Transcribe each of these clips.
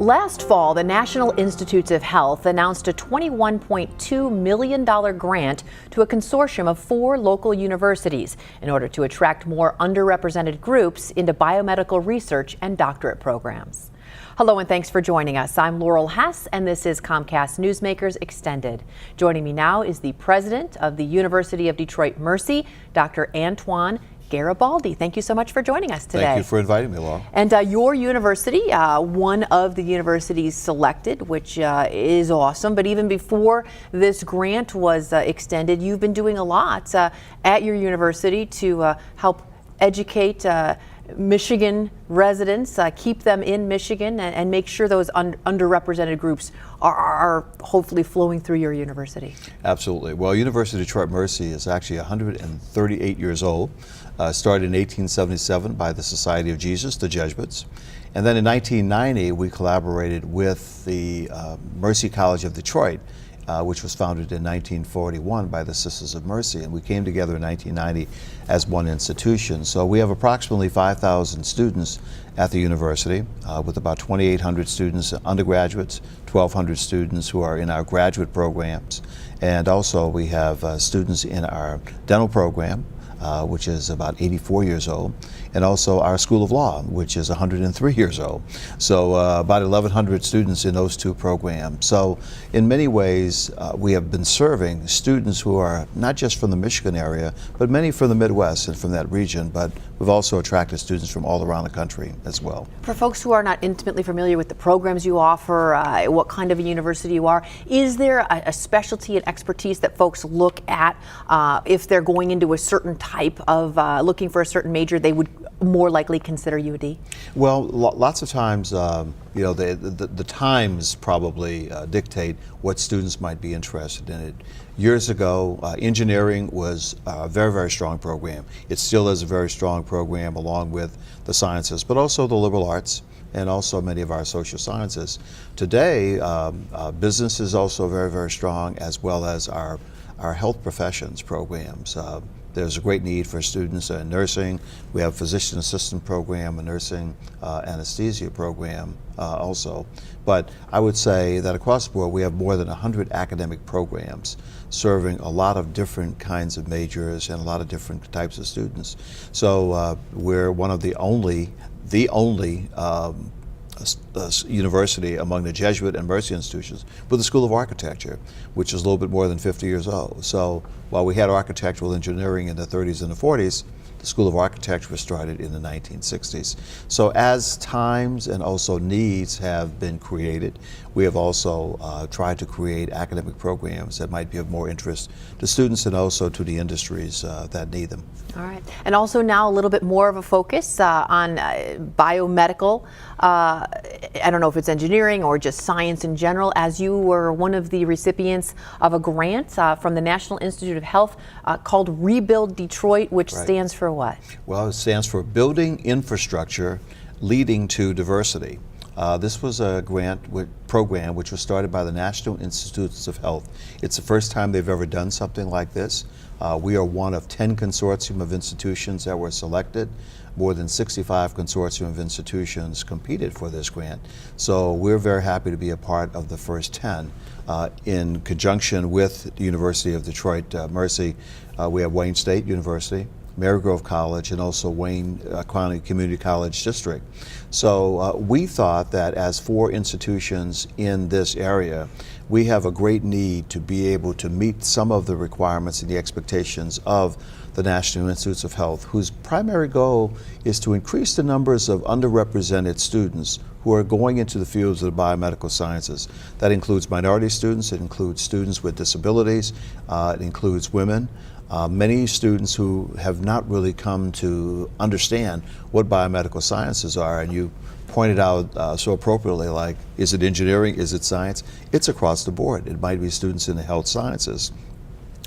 Last fall, the National Institutes of Health announced a $21.2 million grant to a consortium of 4 local universities in order to attract more underrepresented groups into biomedical research and doctorate programs. Hello and thanks for joining us. I'm Laurel Hess and this is Comcast Newsmakers Extended. Joining me now is the president of the University of Detroit Mercy, Dr. Antoine Garibaldi. Thank you so much for joining us today. Thank you for inviting me, Laurel. And your university, one of the universities selected, which is awesome. But even before this grant was extended, you've been doing a lot at your university to help educate Michigan residents, keep them in Michigan, and make sure those underrepresented groups are hopefully flowing through your university. Absolutely. Well, University of Detroit Mercy is actually 138 years old. Started in 1877 by the Society of Jesus, the Jesuits. And then in 1990, we collaborated with the Mercy College of Detroit, which was founded in 1941 by the Sisters of Mercy, and we came together in 1990 as one institution. So we have approximately 5,000 students at the university, with about 2,800 students, undergraduates, 1,200 students who are in our graduate programs, and also we have students in our dental program, which is about 84 years old, and also our School of Law, which is 103 years old. So about 1,100 students in those 2 programs. So in many ways, we have been serving students who are not just from the Michigan area, but many from the Midwest and from that region, but we've also attracted students from all around the country as well. For folks who are not intimately familiar with the programs you offer, what kind of a university you are, is there a specialty and expertise that folks look at if they're going into a certain type of, looking for a certain major, they would more likely consider UD? Well, lots of times, you know, the times probably dictate what students might be interested in it. Years ago, engineering was a very, very strong program. It still is a very strong program along with the sciences, but also the liberal arts and also many of our social sciences. Today, business is also very, very strong, as well as our health professions programs. There's a great need for students in nursing. We have a physician assistant program, a nursing anesthesia program also. But I would say that across the board we have more than 100 academic programs serving a lot of different kinds of majors and a lot of different types of students. So we're one of the only university among the Jesuit and Mercy institutions with the School of Architecture, which is a little bit more than 50 years old. So while we had architectural engineering in the 30s and the 40s, the School of Architecture was started in the 1960s. So as times and also needs have been created, we have also tried to create academic programs that might be of more interest to students and also to the industries that need them. All right. And also now a little bit more of a focus on biomedical, I don't know if it's engineering or just science in general, as you were one of the recipients of a grant from the National Institute of Health called Rebuild Detroit, which stands for what? Well, it stands for Building Infrastructure Leading to Diversity. This was a grant program which was started by the National Institutes of Health. It's the first time they've ever done something like this. We are one of 10 consortium of institutions that were selected. More than 65 consortium of institutions competed for this grant. So we're very happy to be a part of the first 10. In conjunction with the University of Detroit Mercy, we have Wayne State University, Marygrove College, and also Wayne County Community College District. So we thought that as 4 institutions in this area, we have a great need to be able to meet some of the requirements and the expectations of the National Institutes of Health, whose primary goal is to increase the numbers of underrepresented students who are going into the fields of the biomedical sciences. That includes minority students, it includes students with disabilities, it includes women. Many students who have not really come to understand what biomedical sciences are, and you pointed out so appropriately, like, is it engineering, is it science? It's across the board. It might be students in the health sciences,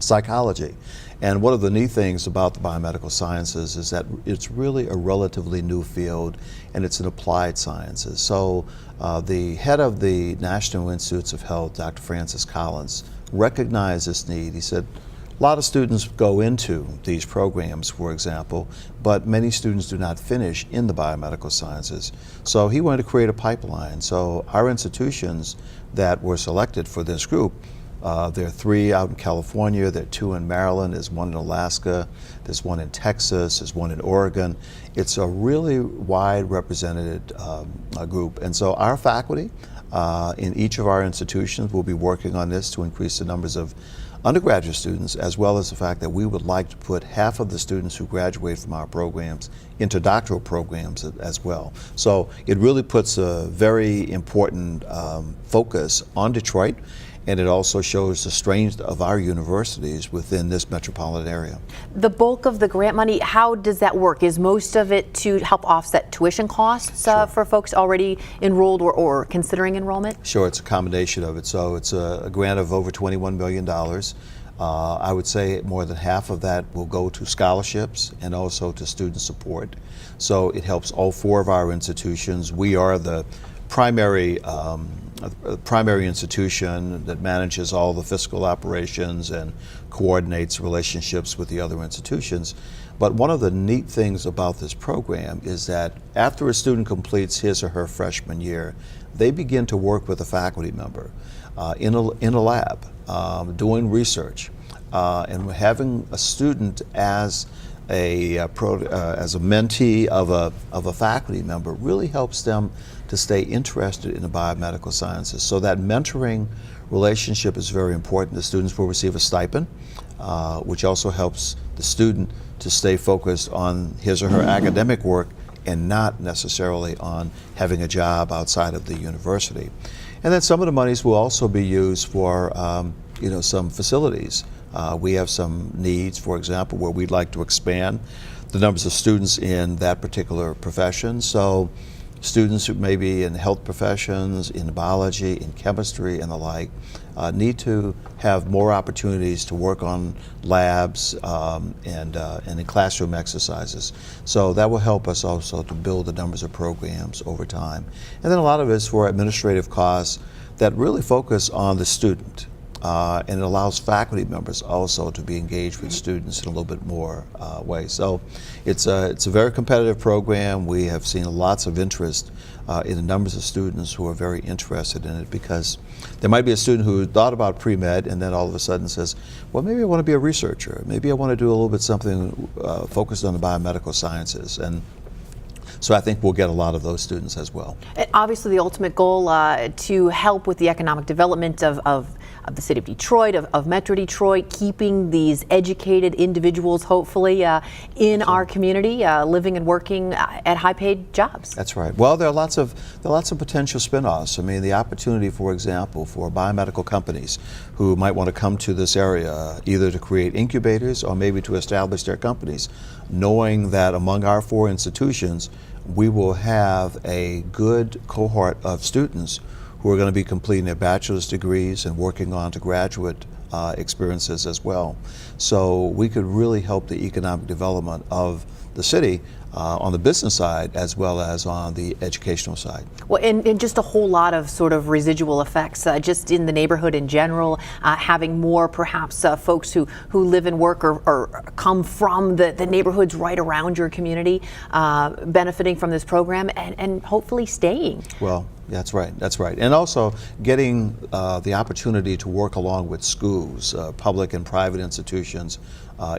psychology. And one of the neat things about the biomedical sciences is that it's really a relatively new field, and it's an applied sciences. So the head of the National Institutes of Health, Dr. Francis Collins, recognized this need. He said, A lot of students go into these programs, for example, but many students do not finish in the biomedical sciences. So he wanted to create a pipeline. So our institutions that were selected for this group, there are 3 out in California, there are 2 in Maryland, there's 1 in Alaska, there's 1 in Texas, there's 1 in Oregon. It's a really wide represented group. And so our faculty in each of our institutions will be working on this to increase the numbers of undergraduate students, as well as the fact that we would like to put half of the students who graduate from our programs into doctoral programs as well. So it really puts a very important focus on Detroit, and it also shows the strength of our universities within this metropolitan area. The bulk of the grant money, how does that work? Is most of it to help offset tuition costs for folks already enrolled or considering enrollment? Sure, it's a combination of it. So it's a grant of over $21 million. I would say more than half of that will go to scholarships and also to student support. So it helps all 4 of our institutions. We are the primary institution that manages all the fiscal operations and coordinates relationships with the other institutions. But one of the neat things about this program is that after a student completes his or her freshman year, they begin to work with a faculty member in a lab, doing research, and having a student as a mentee of a faculty member really helps them to stay interested in the biomedical sciences. So that mentoring relationship is very important. The students will receive a stipend, which also helps the student to stay focused on his or her academic work and not necessarily on having a job outside of the university. And then some of the monies will also be used for some facilities. We have some needs, for example, where we'd like to expand the numbers of students in that particular profession. So students who may be in health professions, in biology, in chemistry, and the like, need to have more opportunities to work on labs and in classroom exercises. So that will help us also to build the numbers of programs over time. And then a lot of it is for administrative costs that really focus on the student. And it allows faculty members also to be engaged with students in a little bit more way. So it's a very competitive program. We have seen lots of interest in the numbers of students who are very interested in it, because there might be a student who thought about pre-med and then all of a sudden says, well, maybe I want to be a researcher. Maybe I want to do a little bit something focused on the biomedical sciences. And so I think we'll get a lot of those students as well. And obviously the ultimate goal to help with the economic development of the city of Detroit, of Metro Detroit, keeping these educated individuals hopefully in our community, living and working at high-paid jobs. That's right. Well, there are lots of potential spin-offs. I mean, the opportunity, for example, for biomedical companies who might want to come to this area, either to create incubators or maybe to establish their companies, knowing that among our 4 institutions, we will have a good cohort of students who are going to be completing their bachelor's degrees and working on to graduate experiences as well. So we could really help the economic development of the city on the business side as well as on the educational side. Well, and just a whole lot of sort of residual effects just in the neighborhood in general, having more perhaps folks who live and work or come from the neighborhoods right around your community benefiting from this program and hopefully staying. Well, that's right. That's right. And also getting the opportunity to work along with schools, public and private institutions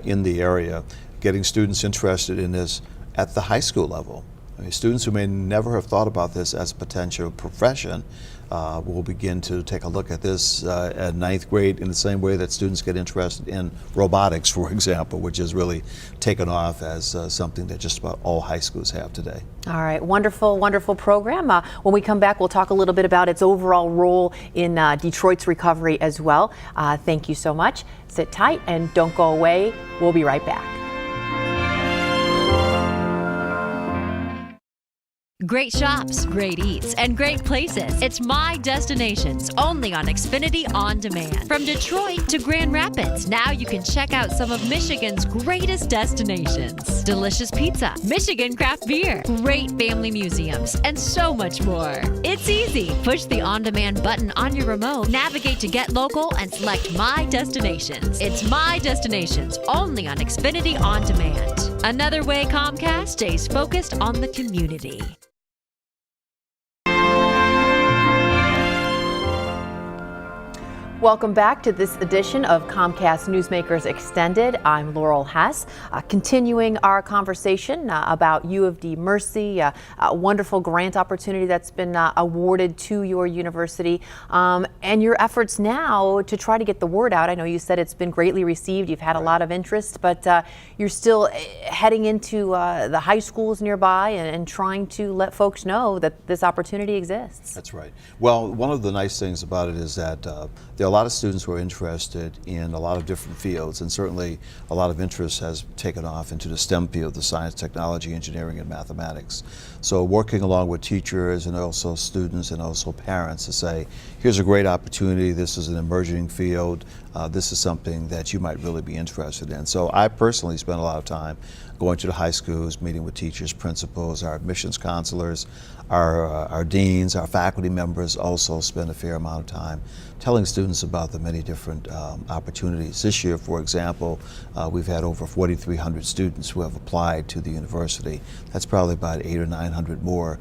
in the area, getting students interested in this at the high school level. I mean, students who may never have thought about this as a potential profession will begin to take a look at this at 9th grade in the same way that students get interested in robotics, for example, which has really taken off as something that just about all high schools have today. All right, wonderful, wonderful program. When we come back, we'll talk a little bit about its overall role in Detroit's recovery as well. Thank you so much. Sit tight and don't go away. We'll be right back. Great shops, great eats, and great places. It's My Destinations, only on Xfinity On Demand. From Detroit to Grand Rapids, now you can check out some of Michigan's greatest destinations. Delicious pizza, Michigan craft beer, great family museums, and so much more. It's easy. Push the On Demand button on your remote, navigate to Get Local, and select My Destinations. It's My Destinations, only on Xfinity On Demand. Another way Comcast stays focused on the community. Welcome back to this edition of Comcast Newsmakers Extended. I'm Laurel Hess, continuing our conversation about U of D Mercy, a wonderful grant opportunity that's been awarded to your university, and your efforts now to try to get the word out. I know you said it's been greatly received. You've had a lot of interest, but you're still heading into the high schools nearby and trying to let folks know that this opportunity exists. That's right. Well, one of the nice things about it is that there are a lot of students who are interested in a lot of different fields, and certainly a lot of interest has taken off into the STEM field, the science, technology, engineering, and mathematics. So working along with teachers and also students and also parents to say, here's a great opportunity, this is an emerging field, this is something that you might really be interested in. So I personally spend a lot of time going to the high schools, meeting with teachers, principals, our admissions counselors, our deans, our faculty members also spend a fair amount of time telling students about the many different opportunities. This year, for example, we've had over 4,300 students who have applied to the university. That's probably about 800 or 900 more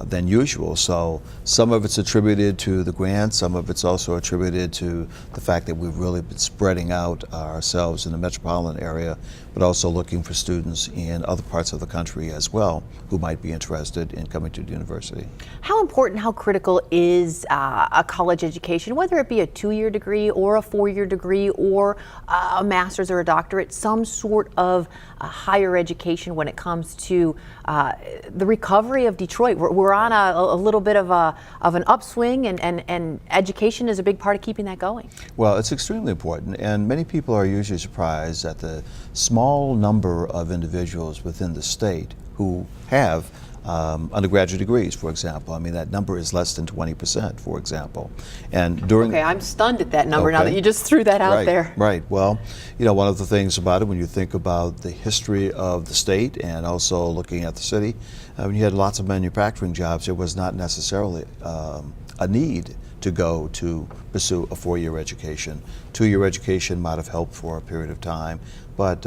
than usual. So some of it's attributed to the grant, some of it's also attributed to the fact that we've really been spreading out ourselves in the metropolitan area, but also looking for students in other parts of the country as well who might be interested in coming to the university. How important, how critical is a college education, whether it be a 2-year degree or a 4-year degree or a master's or a doctorate, some sort of higher education when it comes to the recovery of Detroit? We're on a little bit of an upswing, and education is a big part of keeping that going. Well, it's extremely important, and many people are usually surprised at the small number of individuals within the state who have undergraduate degrees, for example. I mean, that number is less than 20%, for example. And during Okay, I'm stunned at that number now that you just threw that out there. Right. Well, you know, one of the things about it, when you think about the history of the state and also looking at the city, when you had lots of manufacturing jobs, there was not necessarily a need to go to pursue a 4-year education. 2-year education might have helped for a period of time, but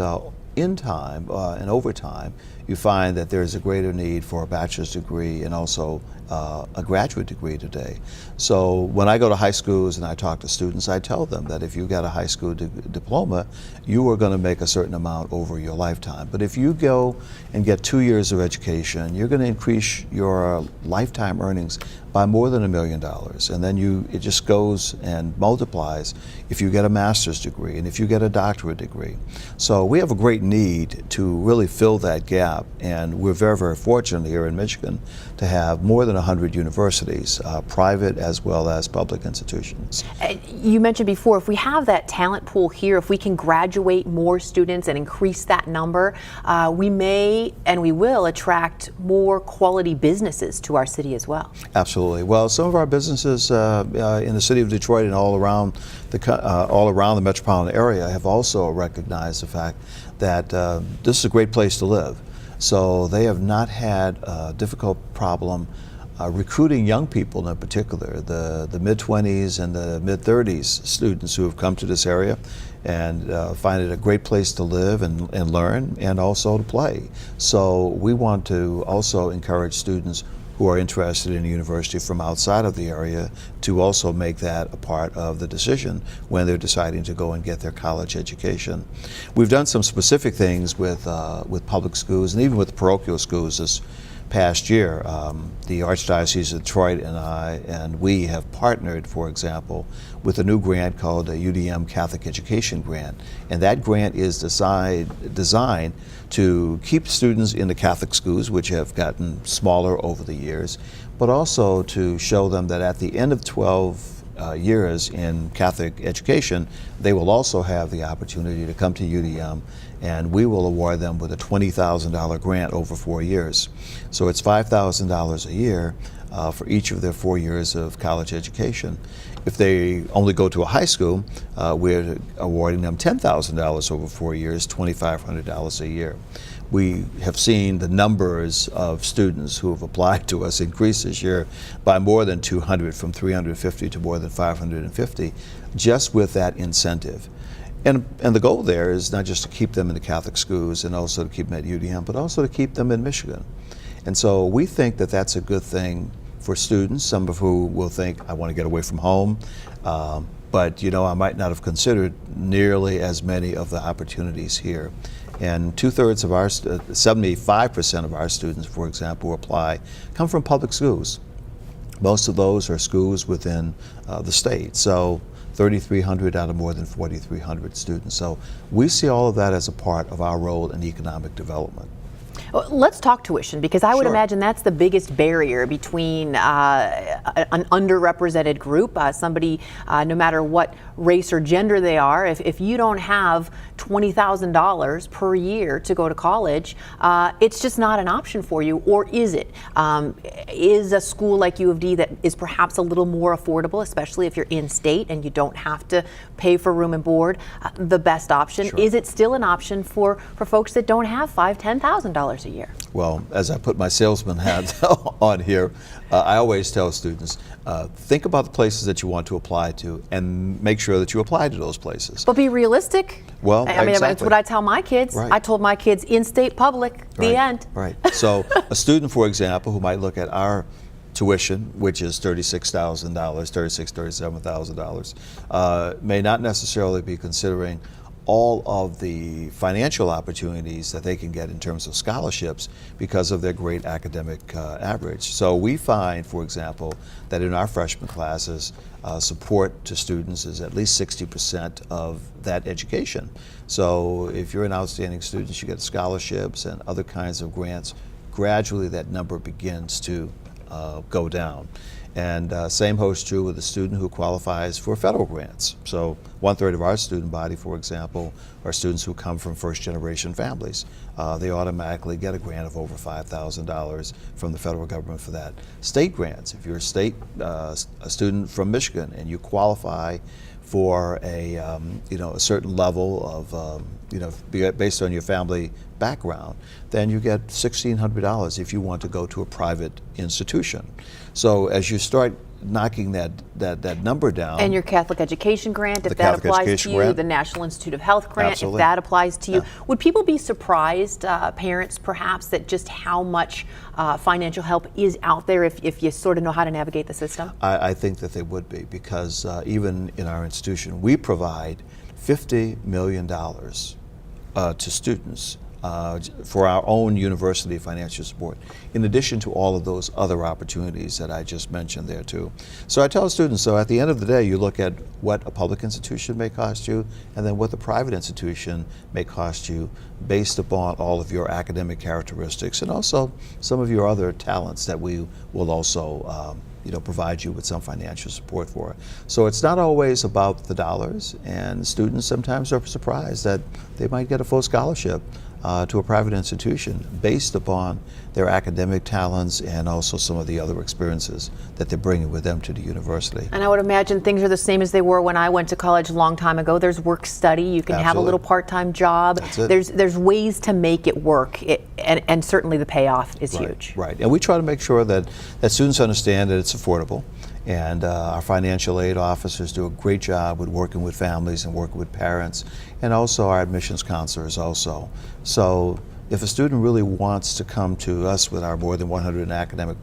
in time and over time, you find that there is a greater need for a bachelor's degree and also a graduate degree today. So when I go to high schools and I talk to students, I tell them that if you got a high school diploma, you are going to make a certain amount over your lifetime. But if you go and get 2 years of education, you're going to increase your lifetime earnings by more than $1 million. And then it just goes and multiplies if you get a master's degree and if you get a doctorate degree. So we have a great need to really fill that gap, and we're very, very fortunate here in Michigan to have more than 100 universities, private as well as public institutions. You mentioned before, if we have that talent pool here, if we can graduate more students and increase that number, we may and we will attract more quality businesses to our city as well. Absolutely. Well, some of our businesses in the city of Detroit and all around the metropolitan area have also recognized the fact that this is a great place to live. So they have not had a difficult problem recruiting young people in particular, the mid-20s and the mid-30s students who have come to this area and find it a great place to live and learn and also to play. So we want to also encourage students who are interested in a university from outside of the area to also make that a part of the decision when they're deciding to go and get their college education. We've done some specific things with public schools and even with parochial schools this past year. The Archdiocese of Detroit and we have partnered, for example, with a new grant called a UDM Catholic Education Grant. And that grant is designed to keep students in the Catholic schools, which have gotten smaller over the years, but also to show them that at the end of 12 years in Catholic education, they will also have the opportunity to come to UDM, and we will award them with a $20,000 grant over 4 years. So it's $5,000 a year for each of their 4 years of college education. If they only go to a high school, we're awarding them $10,000 over 4 years, $2,500 a year. We have seen the numbers of students who have applied to us increase this year by more than 200, from 350 to more than 550, just with that incentive. And the goal there is not just to keep them in the Catholic schools and also to keep them at UDM, but also to keep them in Michigan. And so we think that that's a good thing for students, some of who will think, I want to get away from home, but I might not have considered nearly as many of the opportunities here. And 2/3 of our, 75% of our students, for example, who apply, come from public schools. Most of those are schools within the state. So 3,300 out of more than 4,300 students. So we see all of that as a part of our role in economic development. Well, let's talk tuition, because I would Sure. imagine that's the biggest barrier between an underrepresented group, somebody, no matter what race or gender they are. If you don't have $20,000 per year to go to college, it's just not an option for you, or is it? Is a school like U of D that is perhaps a little more affordable, especially if you're in state and you don't have to pay for room and board, the best option? Sure. Is it still an option for folks that don't have $5,000, $10,000 a year? Well, as I put my salesman hat on here, I always tell students, think about the places that you want to apply to and make sure that you apply to those places. But be realistic. Well, I mean, exactly. that's what I tell my kids. Right. I told my kids in-state public, the Right, end. Right. So a student, for example, who might look at our tuition, which is $36,000, $37,000, may not necessarily be considering all of the financial opportunities that they can get in terms of scholarships because of their great academic average. So we find, for example, that in our freshman classes, support to students is at least 60% of that education. So if you're an outstanding student, you get scholarships and other kinds of grants. Gradually, that number begins to go down. And same holds true with a student who qualifies for federal grants. So 1/3 of our student body, for example, are students who come from first-generation families. They automatically get a grant of over $5,000 from the federal government for that. State grants, if you're a student from Michigan and you qualify for a certain level of based on your family background, then you get $1,600 if you want to go to a private institution. So as you start knocking that number down. And your Catholic education grant, if that Catholic applies to education you, grant. the National Institute of Health grant, Absolutely. if that applies to you. Yeah. Would people be surprised, parents perhaps, that just how much financial help is out there if you sort of know how to navigate the system? I think that they would be, because even in our institution, we provide $50 million to students for our own university financial support, in addition to all of those other opportunities that I just mentioned there too. So I tell students, so at the end of the day, you look at what a public institution may cost you and then what the private institution may cost you based upon all of your academic characteristics and also some of your other talents that we will also provide you with some financial support for. So it's not always about the dollars, and students sometimes are surprised that they might get a full scholarship to a private institution based upon their academic talents and also some of the other experiences that they're bringing with them to the university. And I would imagine things are the same as they were when I went to college a long time ago. There's work study. You can have a Absolutely. little part-time job. That's it. There's ways to make it work, and certainly the payoff is Right, huge. Right, and we try to make sure that students understand that it's affordable, and our financial aid officers do a great job with working with families and working with parents, and also our admissions counselors also. So if a student really wants to come to us with our more than 100 academic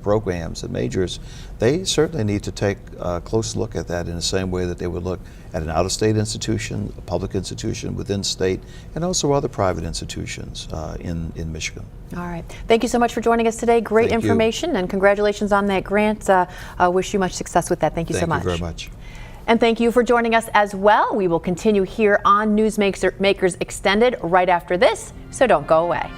programs and majors, they certainly need to take a close look at that in the same way that they would look at an out-of-state institution, a public institution within state, and also other private institutions in Michigan. All right. Thank you so much for joining us today. Great Thank you. information, and congratulations on that grant. Wish you much success with that. Thank you so much. Thank you very much. And thank you for joining us as well. We will continue here on Newsmakers Extended right after this, so don't go away.